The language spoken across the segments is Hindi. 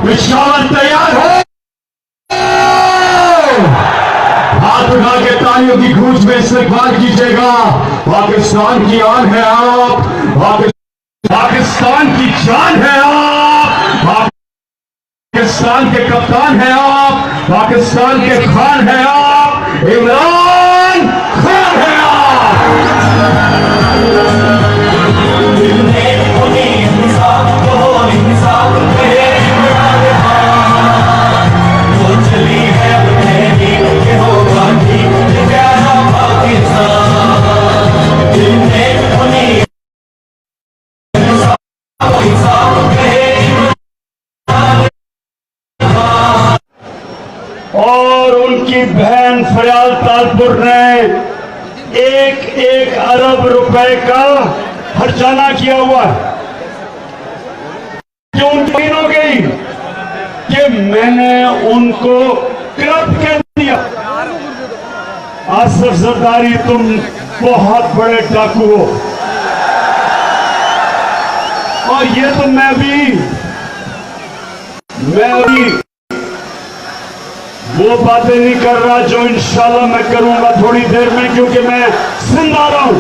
पेशावर तैयार है। हाथ उठा के तालियों की गूंज में इस्तकबाल कीजिएगा। पाकिस्तान की आन है आप, पाकिस्तान की जान है आप, पाकिस्तान के कप्तान है आप, पाकिस्तान के खान है आप, इमरान खान है आप। और उनकी बहन फरियाल तालपुर ने 1-1 अरब रुपए का हर्जाना किया हुआ है। जो उनकी हो गई कि मैंने उनको क्लब कह दिया। आसिफ जरदारी, तुम बहुत बड़े डाकू हो, और ये तो मैं भी वो बातें नहीं कर रहा जो इंशाल्लाह मैं करूंगा थोड़ी देर में, क्योंकि मैं सिंध आ रहा हूं।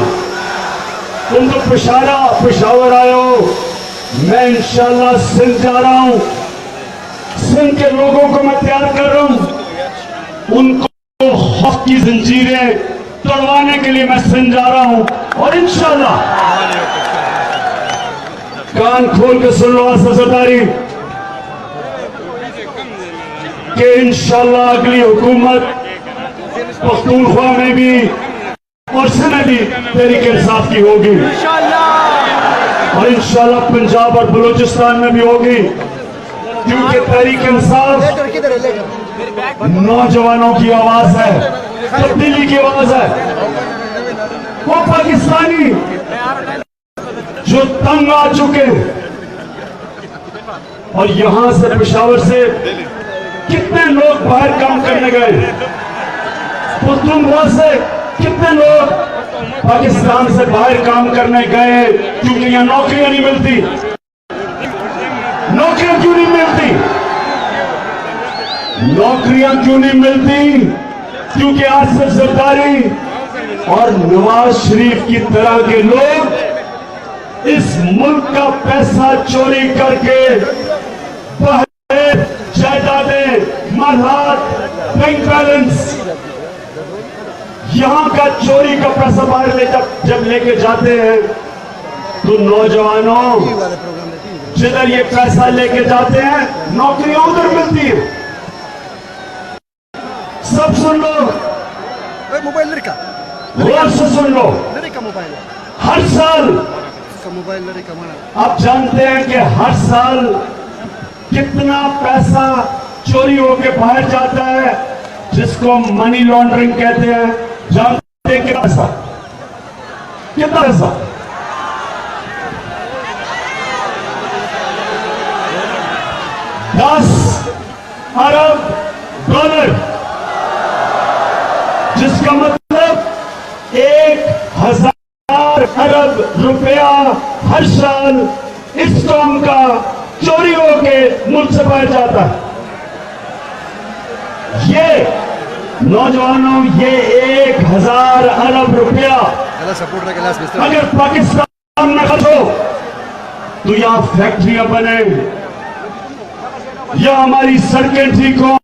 तुम तो पेशावर आए हो, मैं इंशाल्लाह सिंध जा रहा हूं। सिंध के लोगों को मैं तैयार कर रहा हूं, उनको खौफ की जंजीरें तोड़वाने के लिए मैं सिंध जा रहा हूं। और इंशाल्लाह कान खोल के सुन लो आसिफ जरदारी कि इंशाल्लाह अगली हुकूमत पख्तूनख्वा में भी और सिंध में भी तहरीक इंसाफ की होगी, और इंशाल्लाह पंजाब और बलूचिस्तान में भी होगी, क्योंकि तहरीक इंसाफ नौजवानों की आवाज है, तब्दीली की आवाज है। वो पाकिस्तानी जो तंग आ चुके और यहां से पेशावर से कितने लोग बाहर काम करने गए, पख्तूनख्वा से कितने लोग पाकिस्तान से बाहर काम करने गए, क्योंकि यहां नौकरियां नहीं मिलती। नौकरियां क्यों नहीं मिलती? नौकरियां क्यों नहीं मिलती? क्योंकि आसिफ जरदारी और नवाज शरीफ की तरह के लोग इस मुल्क का पैसा चोरी करके जायदादें, मालहात, बैंक बैलेंस, यहां का चोरी का पैसा बाहर जब लेके जाते हैं, तो नौजवानों जिधर ये पैसा लेके जाते हैं नौकरियां उधर मिलती है। सब सुन लो, मोबाइल लड़का गौर से सुन लो। मोबाइल हर साल मोबाइल लड़का, आप जानते हैं कि हर साल कितना पैसा चोरी होके बाहर जाता है, जिसको मनी लॉन्ड्रिंग कहते हैं। जानते हैं कितना पैसा? कितना पैसा? $10 अरब, जिसका मतलब 1000 अरब रुपया हर साल इस कौम का चोरी होके मुल्क से बाहर जाता है। ये नौजवानों, ये 1000 अरब रुपया अगर पाकिस्तान में खर्च हो तो यहां फैक्ट्रियां बने, या हमारी सड़कें ठीक हो,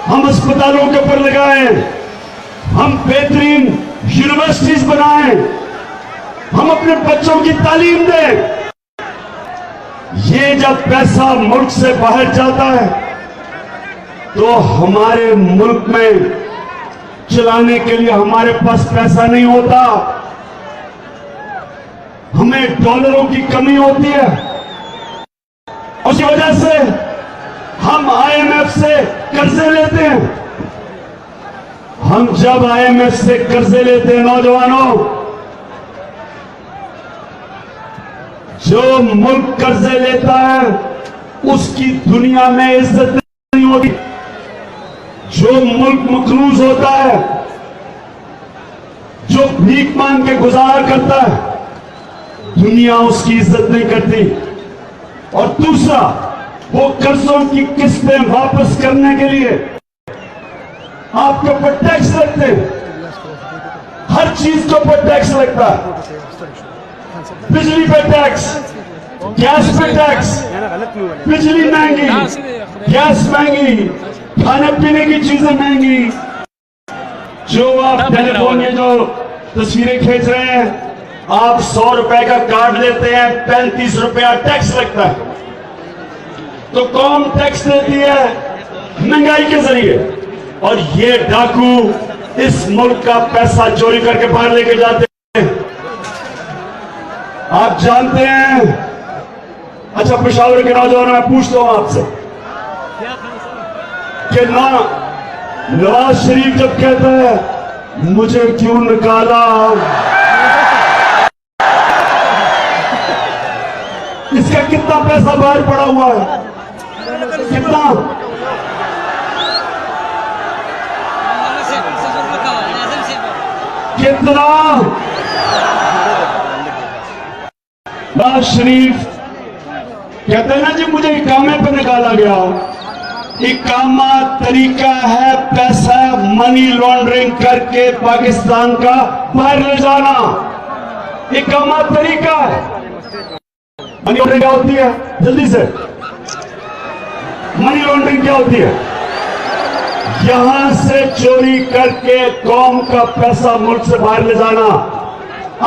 हम अस्पतालों के ऊपर लगाएं, हम बेहतरीन यूनिवर्सिटीज बनाएं, हम अपने बच्चों की तालीम दें। ये जब पैसा मुल्क से बाहर जाता है तो हमारे मुल्क में चलाने के लिए हमारे पास पैसा नहीं होता, हमें डॉलरों की कमी होती है। उसकी वजह से हम IMF से कर्जे लेते हैं। हम जब IMF से कर्जे लेते हैं, नौजवानों, जो मुल्क कर्जे लेता है उसकी दुनिया में इज्जत नहीं होती। जो मुल्क मकरूज होता है, जो भीख मांग के गुजारा करता है, दुनिया उसकी इज्जत नहीं करती। और दूसरा, वो कर्जों की किस्तें वापस करने के लिए आपके ऊपर टैक्स लगते हैं। हर चीज के ऊपर टैक्स लगता है। बिजली पे टैक्स, गैस पे टैक्स, बिजली महंगी, गैस महंगी, खाने पीने की चीजें महंगी। जो आप टेलीफोन ये जो तस्वीरें खींच रहे हैं, आप 100 रुपए का कार्ड लेते हैं, 35 रुपया टैक्स लगता है। तो कौन टैक्स देती है? महंगाई के जरिए। और ये डाकू इस मुल्क का पैसा चोरी करके बाहर लेके जाते हैं। आप जानते हैं, अच्छा पेशावर के नौजवान, मैं पूछता हूं आपसे कि नवाज शरीफ जब कहता है मुझे क्यों निकाला, इसका कितना पैसा बाहर पड़ा हुआ है? कितना? कितना? नवाज शरीफ कहते हैं ना जी मुझे इकामे पे निकाला गया। इकामा तरीका है पैसा मनी लॉन्ड्रिंग करके पाकिस्तान का बाहर ले जाना। इकामा तरीका है। मनी लॉन्ड्रिंग क्या होती है? जल्दी से, मनी लॉन्ड्रिंग क्या होती है? यहां से चोरी करके कौम का पैसा मुल्क से बाहर ले जाना,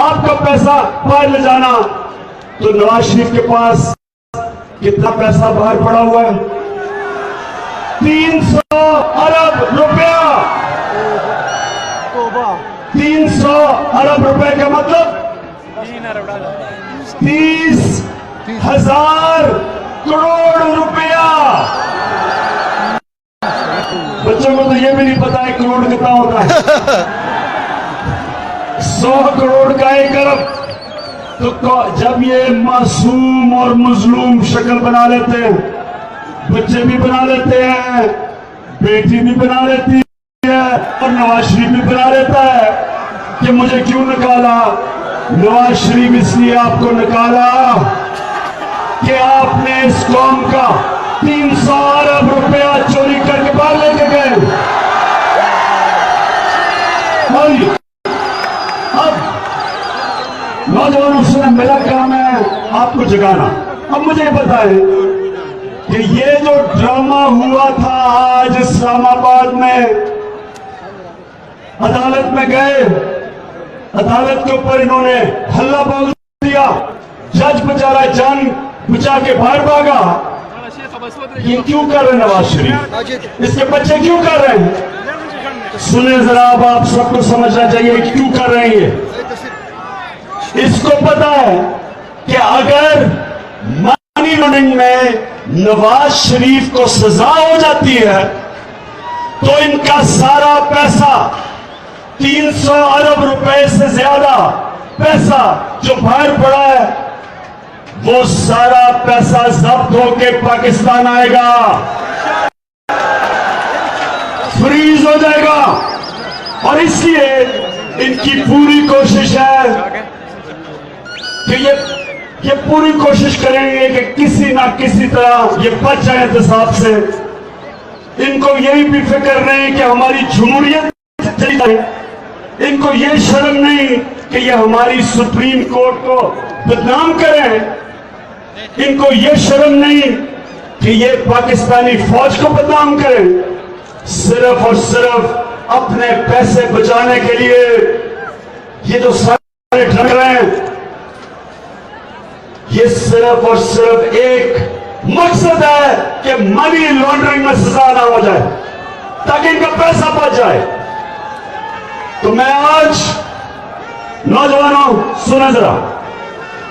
आपका पैसा बाहर ले जाना। तो नवाज शरीफ के पास कितना पैसा बाहर पड़ा हुआ है? 300 अरब रुपया। 300 अरब रुपए का मतलब 30,000 करोड़ रुपया। बच्चों को तो ये भी नहीं पता है करोड़ कितना होता है। 100 करोड़ का 1 अरब। तो जब ये मासूम और मजलूम शक्ल बना लेते हैं, बच्चे भी बना लेते हैं, बेटी भी बना लेती है, और नवाज शरीफ भी बना लेता है कि मुझे क्यों निकाला। नवाज शरीफ इसलिए आपको निकाला कि आपने इस कौम का 300 अरब रुपया चोरी करके बाहर लेके गए। अब नौजवानों से मेरा काम है आपको जगाना। अब मुझे बताएं कि ये जो ड्रामा हुआ था आज इस्लामाबाद में, अदालत में गए, अदालत के ऊपर इन्होंने हल्ला बोल दिया, जज बेचारा जान बचा के बाहर भागा। ये क्यों कर रहे हैं नवाज शरीफ? इसके बच्चे क्यों कर रहे हैं? सुने जरा, अब आप सबको समझना चाहिए क्यों कर रहे हैं ये। इसको पता है कि अगर मनी लॉन्ड्रिंग में नवाज शरीफ को सजा हो जाती है तो इनका सारा पैसा 300 अरब रुपए से ज्यादा पैसा जो बाहर पड़ा है, वो सारा पैसा जब्त होके पाकिस्तान आएगा, फ्रीज हो जाएगा। और इसलिए इनकी पूरी कोशिश है कि ये पूरी कोशिश करेंगे कि किसी ना किसी तरह ये बच जाए एहतसाब से। इनको यही भी फिक्र नहीं कि हमारी जमहूरियत चली जाए। इनको ये शर्म नहीं कि ये हमारी सुप्रीम कोर्ट को बदनाम करें। इनको ये शर्म नहीं कि ये पाकिस्तानी फौज को बदनाम करें। सिर्फ और सिर्फ अपने पैसे बचाने के लिए ये जो सारे ढंग रहे हैं, ये सिर्फ और सिर्फ एक मकसद है कि मनी लॉन्ड्रिंग में सजा ना हो जाए ताकि इनका पैसा बच जाए। तो मैं आज नौजवानों सुने जरा,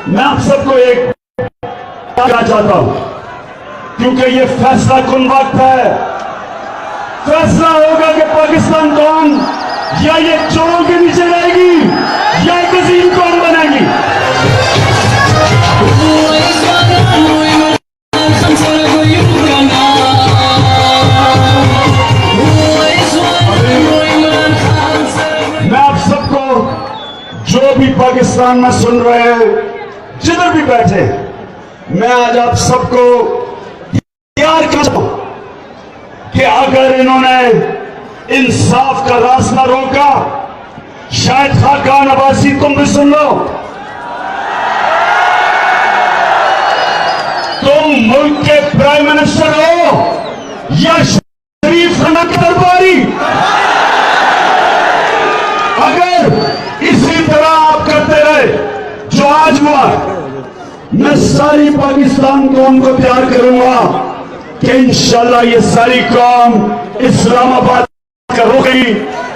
मैं आप सबको एक कहना चाहता हूं, क्योंकि ये फैसला कुन वक्त है। फैसला होगा कि पाकिस्तान कौम या ये चोरों के नीचे रहेगी या एक अजीम कौम बनेगी। मैं आप सबको जो भी पाकिस्तान में सुन रहे हैं, जिधर भी बैठे, मैं आज आप सबको तैयार करो कि अगर इन्होंने इंसाफ का रास्ता रोका, शायद खाकान अब्बासी तुम भी सुन लो, तुम मुल्क के प्राइम मिनिस्टर हो या शरीफ खाना की दरबारी, अगर इसी तरह आप करते रहे जो आज हुआ, मैं सारी पाकिस्तान कौम को प्यार करूंगा कि इंशाल्लाह ये सारी कौम इस्लामाबाद का रुखी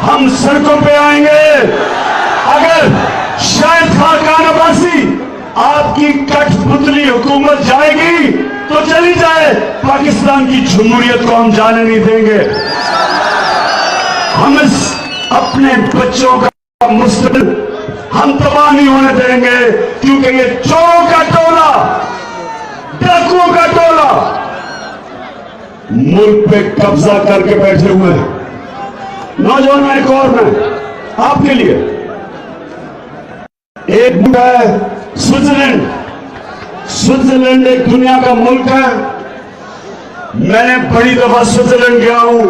हम सड़कों पे आएंगे। अगर शायद खाकान अब्बासी आपकी कठपुतली हुकूमत जाएगी तो चली जाए, पाकिस्तान की जमहूरियत को हम जाने नहीं देंगे। हम इस अपने बच्चों का मुस्तकबिल हम तबाह नहीं होने देंगे, क्योंकि ये चोरों का टोला, डाकुओं का टोला मुल्क पे कब्जा करके बैठे हुए हैं। नौजवान, एक और मैं आपके लिए, एक मुल्क है स्विट्जरलैंड। स्विट्जरलैंड एक दुनिया का मुल्क है। मैंने बड़ी दफा स्विट्जरलैंड गया हूं।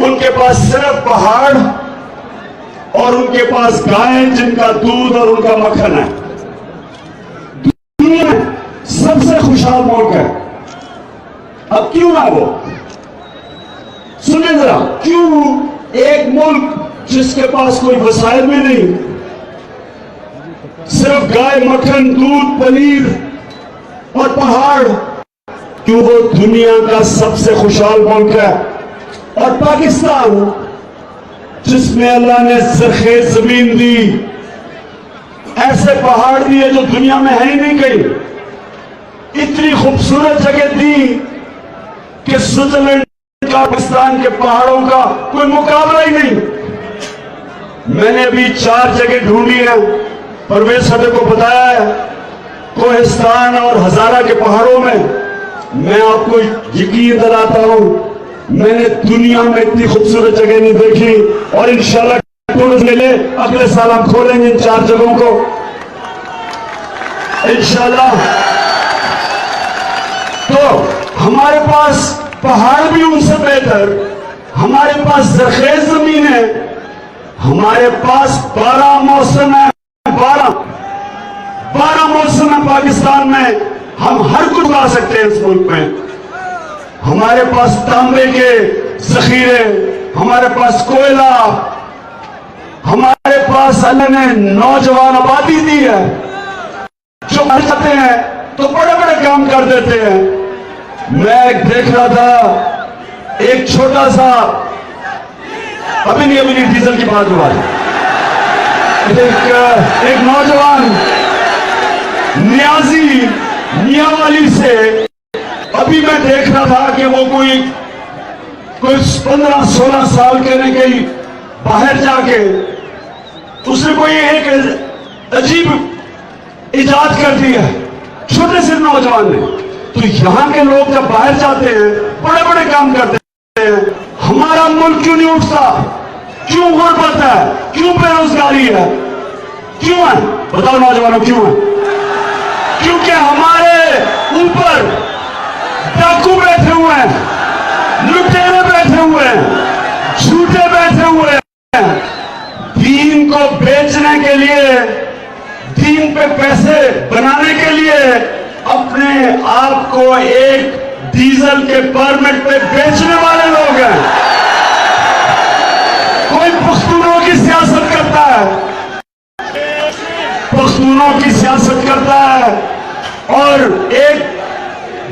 उनके पास सिर्फ पहाड़ और उनके पास गायें जिनका दूध और उनका मक्खन है। दुनिया में सबसे खुशहाल मुल्क है। अब क्यों ना वो, सुनिए जरा, क्यों एक मुल्क जिसके पास कोई वसाइल भी नहीं, सिर्फ गाय, मक्खन, दूध, पनीर और पहाड़, क्यों वो दुनिया का सबसे खुशहाल मुल्क है? और पाकिस्तान जिसमें अल्लाह ने ज़रख़े ज़मीन दी, ऐसे पहाड़ दिए जो दुनिया में है ही नहीं कहीं, इतनी खूबसूरत जगह दी कि स्विट्जरलैंड का, पाकिस्तान के पहाड़ों का कोई मुकाबला ही नहीं। मैंने अभी 4 जगह ढूंढी है, परवेज साहब को बताया है, कोहिस्तान और हजारा के पहाड़ों में। मैं आपको यकीन दिलाता हूं, मैंने दुनिया में इतनी खूबसूरत जगह नहीं देखी, और इंशाल्लाह टूरिस्ट मेले अगले साल हम खोलेंगे इन 4 जगहों को इंशाल्लाह। तो हमारे पास पहाड़ भी उनसे बेहतर, हमारे पास ज़रख़ेज़ जमीन है, हमारे पास 12 मौसम है, 12 मौसम है पाकिस्तान में। हम हर कुछ ला सकते हैं इस मुल्क में। हमारे पास तांबे के जखीरे, हमारे पास कोयला, हमारे पास अल्लाह ने नौजवान आबादी दी है जो मर जाते हैं तो बड़े बड़े काम कर देते हैं। मैं देख रहा था एक छोटा सा, अभी नहीं डीजल की बात हुआ, एक नौजवान नियाजी मियावाली से अभी मैं देख रहा था कि वो कोई 15-16 साल के ने कहीं बाहर जाके उसने कोई एक अजीब इजाद कर दी है, छोटे से नौजवान ने। तो यहां के लोग जब बाहर जाते हैं बड़े बड़े काम करते हैं, हमारा मुल्क क्यों नहीं उठता? क्यों गुर्बत है? क्यों बेरोजगारी है? क्यों है? बताओ नौजवानों, क्यों है? क्योंकि हमारे ऊपर डाकू बैठे हुए हैं, लुटेरे बैठे हुए हैं, झूठे बैठे हुए हैं। दीन को बेचने के लिए, दीन पे पैसे बनाने के लिए अपने आप को एक डीजल के परमिट पे बेचने वाले लोग हैं। कोई पख्तूनों की सियासत करता है, पख्तूनों की सियासत करता है, और एक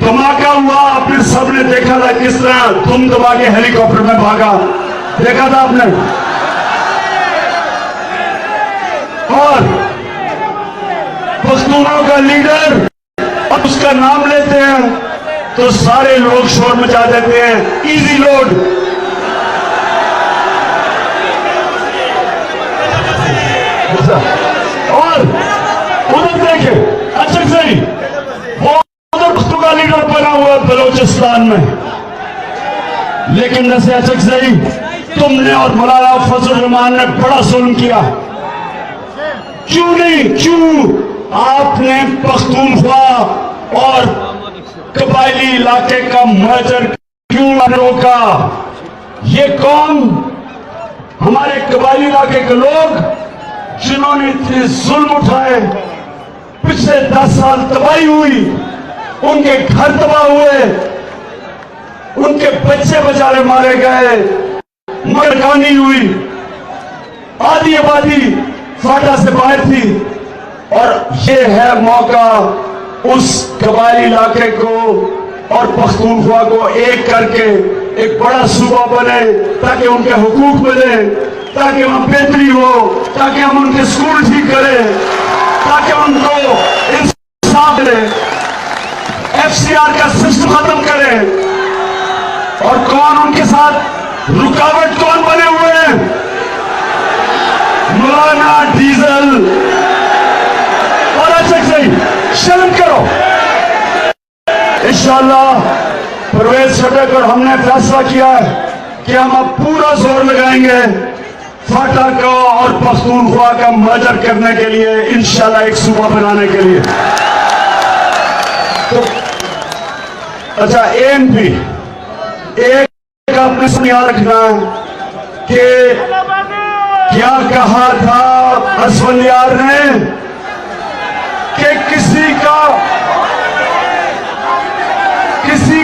धमाका हुआ, आपने सबने देखा था किस तरह तुम दबा के हेलीकॉप्टर में भागा, देखा था आपने। और पख्तूनों का लीडर और उसका नाम लेते हैं तो सारे लोग शोर मचा देते हैं, इजी लोड। और उधर देखे अचकज़ई, वो उधर पख्तू का लीडर बना हुआ बलोचिस्तान में। लेकिन जैसे अचकज़ई तुमने और मौलाना फजल रहमान ने बड़ा जुल्म किया। क्यों नहीं? क्यों आपने पख्तूनख्वा और कबायली इलाके का मर्जर क्यों रोका? ये कौन? हमारे कबायली इलाके के लोग जिन्होंने इतने जुल्म उठाए, पिछले 10 साल तबाही हुई, उनके घर तबाह हुए, उनके बच्चे बेचारे मारे गए, मरगानी हुई, आधी आबादी फाटा से बाहर थी। और ये है मौका उस कबायली इलाके को और पख्तूनख्वा को एक करके एक बड़ा सूबा बने, ताकि उनके हुकूक मिले, ताकि वहां बेहतरी हो, ताकि हम उनके स्कूल ठीक करें, ताकि उनको इंसाफ मिले, FCR का सिस्टम खत्म करें। और कौन उनके साथ रुकावट कौन बने हुए हैं? मौलाना डीजल और अच्छा सही शर्म करो। इंशाअल्लाह परवेज खटक और हमने फैसला किया है कि हम अब पूरा जोर लगाएंगे फाटा को और पख्तूनख्वा का मर्जर करने के लिए, इंशाअल्लाह एक सूबा बनाने के लिए। तो अच्छा, ANP एक आपने सुन याद रखना कि क्या कहा था असफंदियार ने कि किसी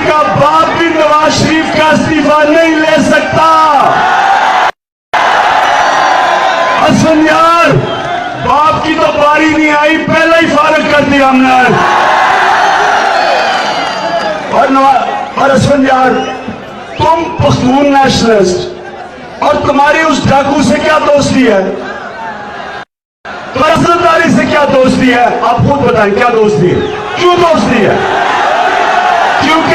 का बाप भी नवाज शरीफ का इस्तीफा नहीं ले सकता। असफंदियार, बाप की तो बारी नहीं आई, पहले ही फारग कर दिया हमने। और असफंदियार, तुम पख्तून नेशनलिस्ट और तुम्हारी उस डाकू से क्या दोस्ती है? तुम्हारी से क्या दोस्ती है? आप खुद बताएं, क्या दोस्ती है? क्यों दोस्ती है? क्योंकि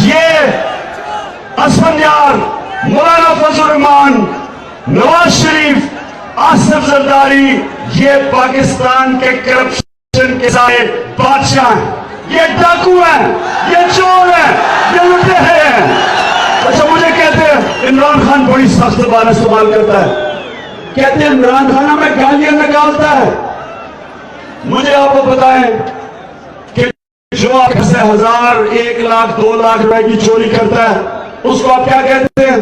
ये असफंदियार, मौलाना फजल रहमान, नवाज शरीफ, आसिफ जरदारी, ये पाकिस्तान के करप्शन के सारे बादशाह हैं, ये डाकू हैं, ये चोर हैं, ये लुटेरे हैं। अच्छा, मुझे कहते हैं इमरान खान बड़ी सख्त ज़बान इस्तेमाल करता है, कहते हैं इमरान खान हमें गालियां निकालता है। मुझे आपको बताएं कि जो आपसे 1000, 1 लाख, 2 लाख रुपए की चोरी करता है, उसको आप क्या कहते हैं?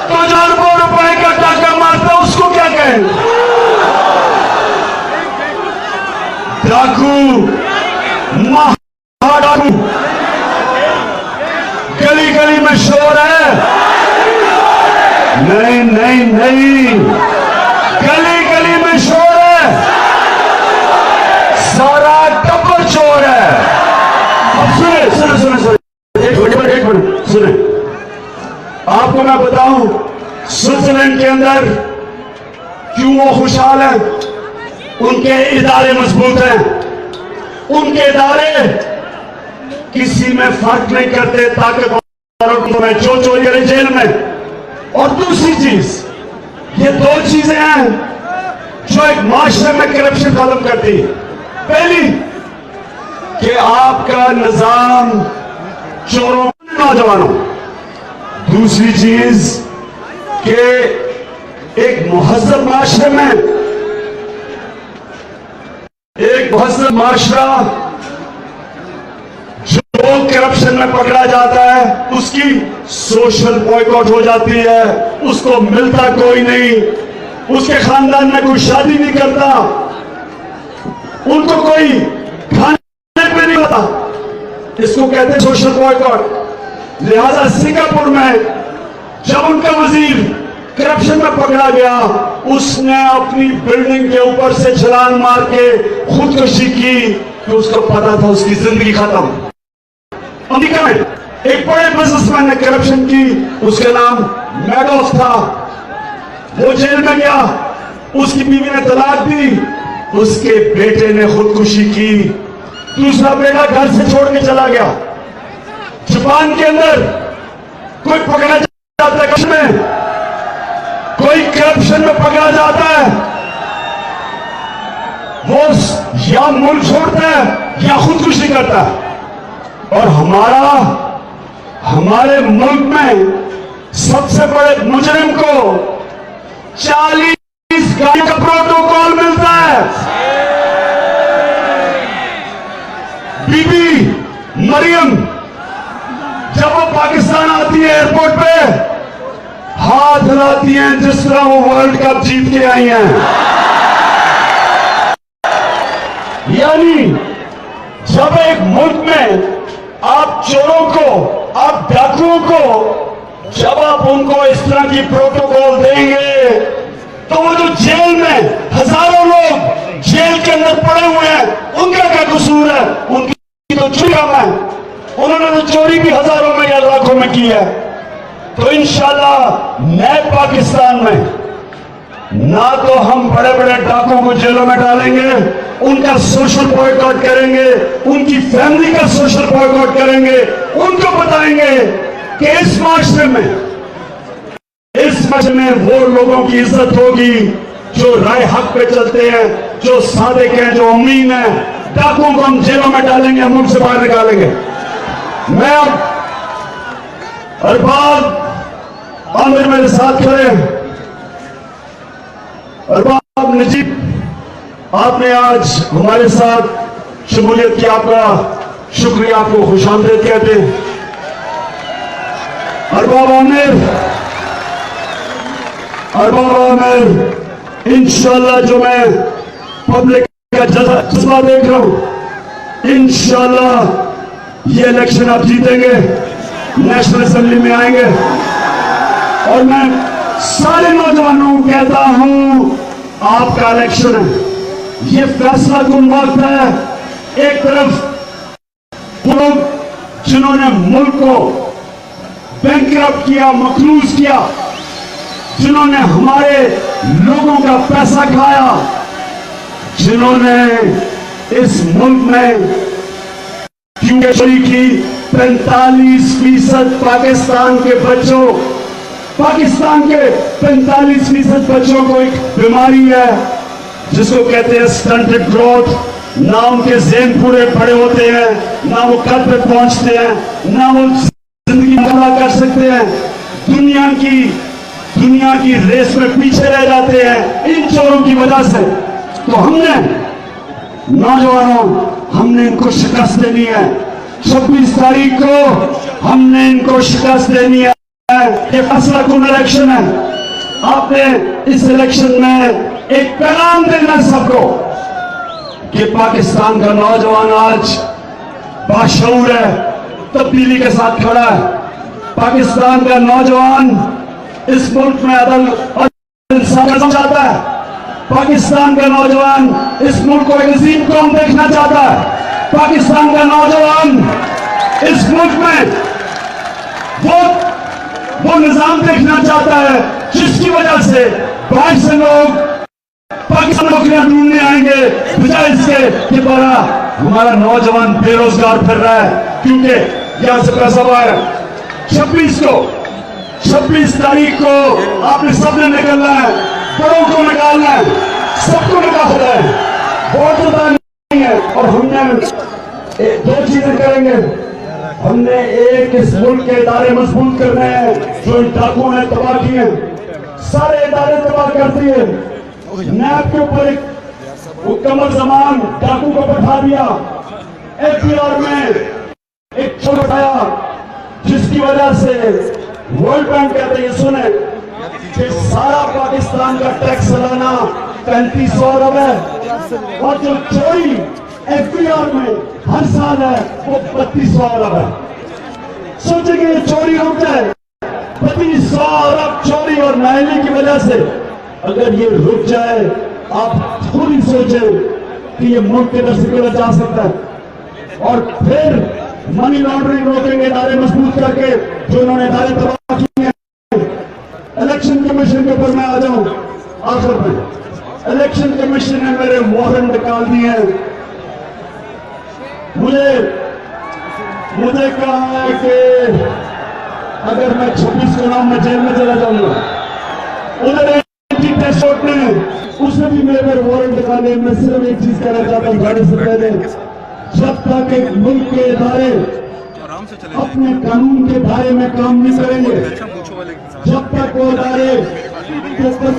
तो 1000 रुपए का टाका मारता है, उसको क्या कहें? डाकू, महाडाकू। गली गली में शोर है। नहीं नहीं नहीं, गली गली में शोर है, सारा टब्बर चोर है। अब सुने सुने सुने सुने, एक मिनट सुने। आपको मैं बताऊं स्विट्जरलैंड के अंदर क्यों वो खुशहाल है? उनके इदारे मजबूत हैं, उनके इदारे किसी में फर्क नहीं करते, ताकतवरों में जो चोरी करे जेल में। और दूसरी चीज, ये 2 चीजें हैं जो एक माशरे में करप्शन खत्म करती है। पहली कि आपका निजाम चोरों, नौजवानों। दूसरी चीज कि एक मुहज्जब माशरे में, एक मुहज्जब माशरा जो करप्शन में पकड़ा जाता है, उसकी सोशल बॉयकॉट हो जाती है, उसको मिलता कोई नहीं, उसके खानदान में कोई शादी नहीं करता, उनको कोई खाने पे नहीं होता। इसको कहते हैं सोशल बॉयकॉट। लिहाजा सिंगापुर में जब उनका वजीर करप्शन में पकड़ा गया, उसने अपनी बिल्डिंग के ऊपर से छलांग मार के खुदकुशी की, तो उसको पता था उसकी जिंदगी खत्म। अमेरिका में एक बड़े बिजनेसमैन ने करप्शन की, उसका नाम मैडोफ था। वो जेल में गया, उसकी बीवी ने तलाक दी, उसके बेटे ने खुदकुशी की, दूसरा बेटा घर से छोड़ के चला गया। जापान के अंदर कोई पकड़ा जाता है करप्शन में, कोई करप्शन में पकड़ा जाता है, वो या मुल्क छोड़ता है या खुदकुशी करता है। और हमारे मुल्क में सबसे बड़े मुजरिम को 40 गाड़ी का प्रोटोकॉल मिलता है। मरियम जब वो पाकिस्तान आती है एयरपोर्ट पे हाथ हिलाती हैं जिस तरह वो वर्ल्ड कप जीत के आई हैं। यानी जब एक मुल्क में आप चोरों को, आप डाकुओं को, जब आप उनको इस तरह की प्रोटोकॉल देंगे तो वो जो जेल में हजारों लोग जेल के अंदर पड़े हुए हैं उनका क्या कसूर है? उनकी तो चोरी कम है, उन्होंने तो चोरी भी हजारों में या लाखों में की है। तो इंशाल्लाह नए पाकिस्तान में ना तो हम बड़े बड़े डाकुओं को जेलों में डालेंगे, उनका सोशल बॉयकॉट करेंगे, उनकी फैमिली का सोशल बॉयकॉट करेंगे, उनको बताएंगे कि इस माशरे में वो लोगों की इज्जत होगी जो राय हक पे चलते हैं, जो सादिक हैं, जो अमीन हैं। डाकुओं को हम जेलों में डालेंगे, हम मुल्क से बाहर निकालेंगे। मैं अरबाब आमिर मेरे साथ खड़े हैं। अरबाब नजीब, आपने आज हमारे साथ शमूलियत की, आपका शुक्रिया, आपको खुशामदीद कहते हैं। अरबाब आमिर इंशाल्लाह जो मैं पब्लिक का जज्बा देख रहा हूं, इंशाल्लाह ये इलेक्शन आप जीतेंगे, नेशनल असेंबली में आएंगे। और मैं सारे नौजवानों को कहता हूं आपका इलेक्शन है, ये फैसला कुन वक्त है। एक तरफ वो लोग जिन्होंने मुल्क को बैंकरप्ट किया, मखलूस किया, जिन्होंने हमारे लोगों का पैसा खाया, जिन्होंने इस मुल्क में चोरी की। 45% पाकिस्तान के 45% बच्चों को एक बीमारी है जिसको कहते हैं स्टंटेड ग्रोथ। ना उनके ज़हन पूरे बड़े होते हैं, ना वो कद पे पहुंचते हैं, ना वो जिंदगी पूरा कर सकते हैं। दुनिया की रेस में पीछे रह जाते हैं इन चोरों की वजह से। तो हमने नौजवानों, हमने इनको शिकस्त देनी है। 26 तारीख को हमने इनको शिकस्त देनी है। ये फैसला कुन इलेक्शन है। आपने इस इलेक्शन में एक पैगाम देना है सबको कि पाकिस्तान का नौजवान आज बाशऊर है, तब्दीली के साथ खड़ा है। पाकिस्तान का नौजवान इस मुल्क में अदल और इंसाफ चाहता है। पाकिस्तान का नौजवान इस मुल्क को एक अजीम कौम देखना चाहता है। पाकिस्तान का नौजवान इस मुल्क में वो निजाम देखना चाहता है जिसकी वजह से बाहर से लोग पाकिस्तान नौकरियां ढूंढने आएंगे, बजाय इसके कि बड़ा हमारा नौजवान बेरोजगार फिर रहा है क्योंकि यहां से पैसा आया। 26 तारीख को आपने सबने निकलना है, बड़ों को निकालना है, सबको निकालना है। वोट तो नहीं है। और हमने 2 चीजें करेंगे। हमने एक, इस मुल्क के इदारे मजबूत करने हैं जो इन डाकुओं ने तबाह किए, सारे इदारे तबाह कर दिए। नैब के ऊपर एक कमर जमान डाकू को बैठा दिया, एफबीआर में एक छोड़ उठाया जिसकी वजह से वर्ल्ड बैंक कहते हैं, सुने कि सारा पाकिस्तान का टैक्स सालाना 3500 अरब है और जो चोरी एफबीआर में हर साल है वो 3200 अरब है। सोचेंगे ये चोरी रुक जाए, 3200 अरब चोरी और नाइली की वजह से अगर ये रुक जाए, आप खुद ही सोचें कि ये मुल्क के दर से किया जा सकता है। और फिर मनी लॉन्ड्रिंग रोकेंगे इदारे मजबूत करके जो उन्होंने इदारे तबाह किए हैं। इलेक्शन कमीशन के ऊपर मैं आ जाऊं आखिर में। इलेक्शन कमीशन ने मेरे वारंट निकाल दिए हैं। मुझे कहा है कि अगर मैं 26 को नाम में जेल में चला जाऊंगा, उन्होंने टेस्ट कोर्ट ने उसने भी मेरे वारंट निकाले। मैं सिर्फ एक चीज कहना चाहता हूं गाड़ी से पहले, जब तक एक मुल्क के इदारे अपने कानून के दायरे में काम नहीं करेंगे, जब तक वो इदारे के ऊपर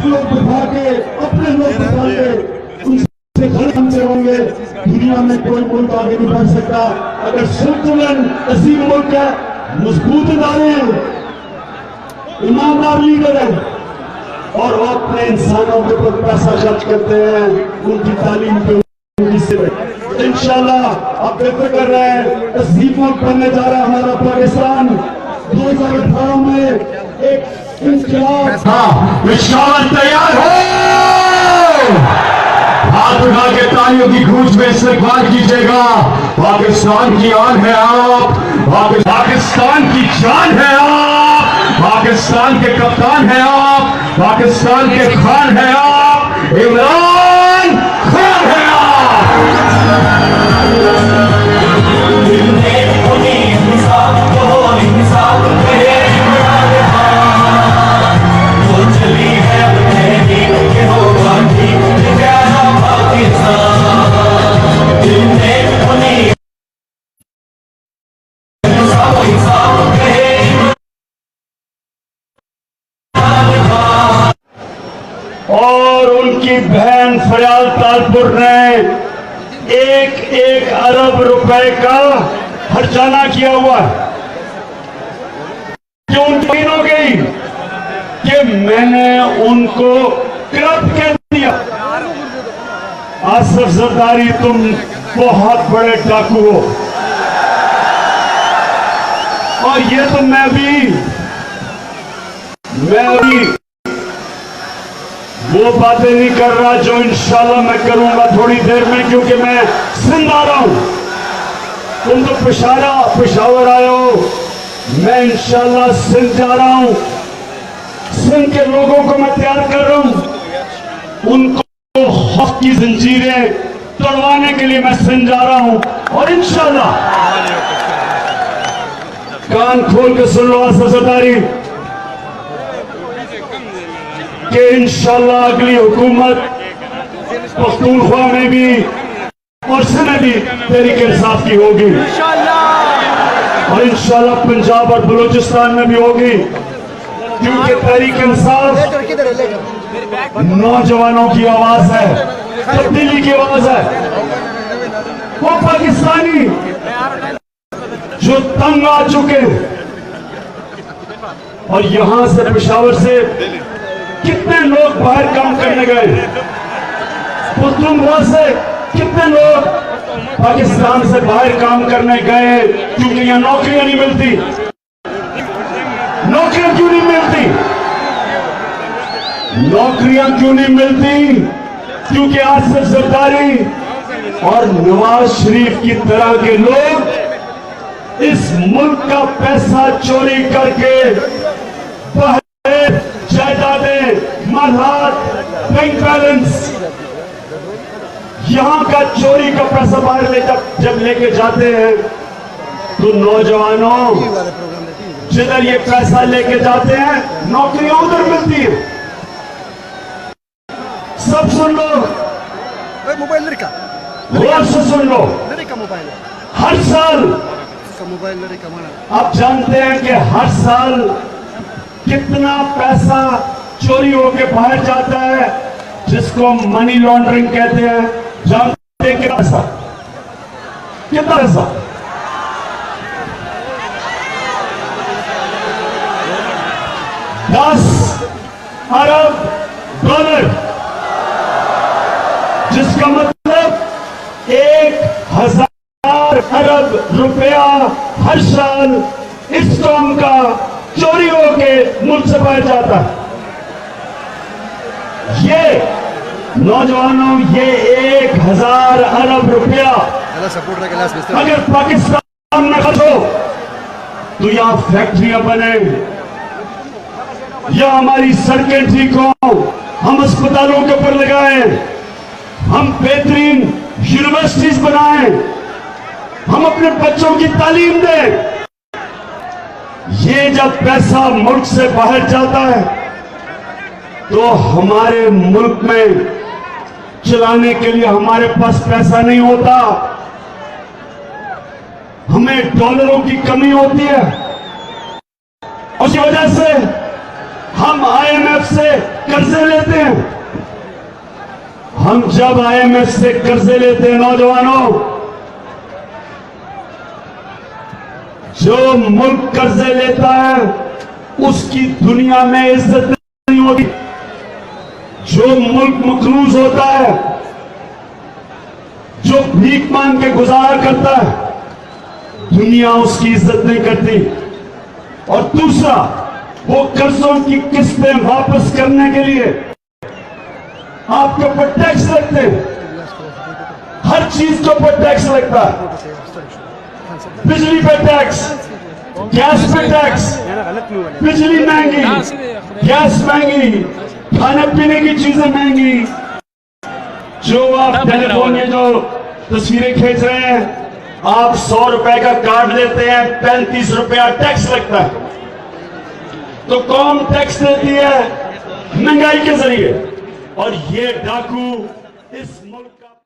लोग बिठा के अपने लोग बिठा के से खत्म से होंगे। दुनिया में कोई मुल्क आगे नहीं बढ़ सकता अगर स्विट्जरलैंड अजीम मुल्क है, मजबूत इदारे हैं, ईमानदार लीडर हैं और वो अपने इंसानों के ऊपर पैसा खर्च करते हैं, उनकी तालीम पे, उनकी सेवा। इंशाल्लाह आप बेहतर कर रहे हैं। अजीम मुल्क बनने जा रहा है हमारा पाकिस्तान। 2018 में एक इंकलाब। विशाल तैयार हो, हाथ उठा के तालियों की गूंज में इस्तकबाल कीजिएगा। पाकिस्तान की आन है आप, पाकिस्तान की जान है आप, पाकिस्तान के कप्तान है आप, पाकिस्तान के खान है आप, इमरान खान है आप। और उनकी बहन फरियाल तालपुर ने 1-1 अरब रुपए का खर्चाना किया हुआ है। जो उनकी हो गई कि मैंने उनको करप्ट कह दिया। आसिफ जरदारी तुम बहुत बड़े डाकू हो और ये तो मैं भी वो बातें नहीं कर रहा जो इंशाल्लाह मैं करूंगा थोड़ी देर में, क्योंकि मैं सिंध आ रहा हूं। तुम तो पेशावर आए हो, मैं इंशाल्लाह सिंध जा रहा हूं। सिंध के लोगों को मैं तैयार कर रहा हूं, उनको खौफ की जंजीरें तोड़वाने के लिए मैं सिंध जा रहा हूं। और इंशाल्लाह कान खोल के सुन लो आसिफ जरदारी कि इंशाल्लाह अगली हुकूमत पख्तूनख्वा में भी और सिंध में भी तहरीक इंसाफ की होगी और इंशाल्लाह पंजाब और बलूचिस्तान में भी होगी, क्योंकि तहरीक इंसाफ नौजवानों की आवाज है, तब्दीली की आवाज है। वो पाकिस्तानी जो तंग आ चुके और यहां से पेशावर से कितने लोग बाहर काम करने गए, पख्तूनख्वा से कितने लोग पाकिस्तान से बाहर काम करने गए, क्योंकि यहां नौकरियां नहीं मिलती। नौकरियां क्यों नहीं मिलती? नौकरियां क्यों नहीं मिलती? क्योंकि आसिफ जरदारी और नवाज शरीफ की तरह के लोग इस मुल्क का पैसा चोरी करके जायदादें, मालहात, बैंक बैलेंस, यहां का चोरी का पैसा बाहर जब लेके जाते हैं तो नौजवानों जिधर ये पैसा लेके जाते हैं नौकरियां उधर मिलती है। सब सुन लो, मोबाइल लड़का गौर से सुन लो। लड़का मोबाइल हर साल मोबाइल लड़का माना आप जानते हैं कि हर साल कितना पैसा चोरी होके बाहर जाता है, जिसको मनी लॉन्ड्रिंग कहते हैं। जानते हैं कितना पैसा? 10 अरब डॉलर, जिसका मतलब 1000 अरब रुपया हर साल इस कौम का चोरी होके मुल्क से बाहर जाता है। ये नौजवानों, ये 1000 अरब रुपया अगर पाकिस्तान में खर्च हो तो यहां फैक्ट्रियां बने, या हमारी सड़कें ठीक हो, हम अस्पतालों के ऊपर लगाएं, हम बेहतरीन यूनिवर्सिटीज बनाएं, हम अपने बच्चों की तालीम दें। ये जब पैसा मुल्क से बाहर जाता है तो हमारे मुल्क में चलाने के लिए हमारे पास पैसा नहीं होता, हमें डॉलरों की कमी होती है। उसी वजह से हम IMF से कर्जे लेते हैं हम जब IMF से कर्जे लेते हैं नौजवानों, जो मुल्क कर्जे लेता है उसकी दुनिया में इज्जत नहीं होती। जो मुल्क मकरूज होता है, जो भीख मांग के गुजारा करता है, दुनिया उसकी इज्जत नहीं करती। और दूसरा, वो कर्जों की किस्तें वापस करने के लिए आपके ऊपर टैक्स लगते हैं। हर चीज के ऊपर टैक्स लगता है। बिजली पे टैक्स, गैस पे टैक्स, बिजली महंगी, गैस महंगी, खाने पीने की चीजें महंगी। जो आप टेलीफोन में जो तस्वीरें खींच रहे हैं, आप 100 रुपए का कार्ड लेते हैं, 35 रुपया टैक्स लगता है। तो कौन टैक्स देती है? महंगाई के जरिए। और ये डाकू इस मुल्क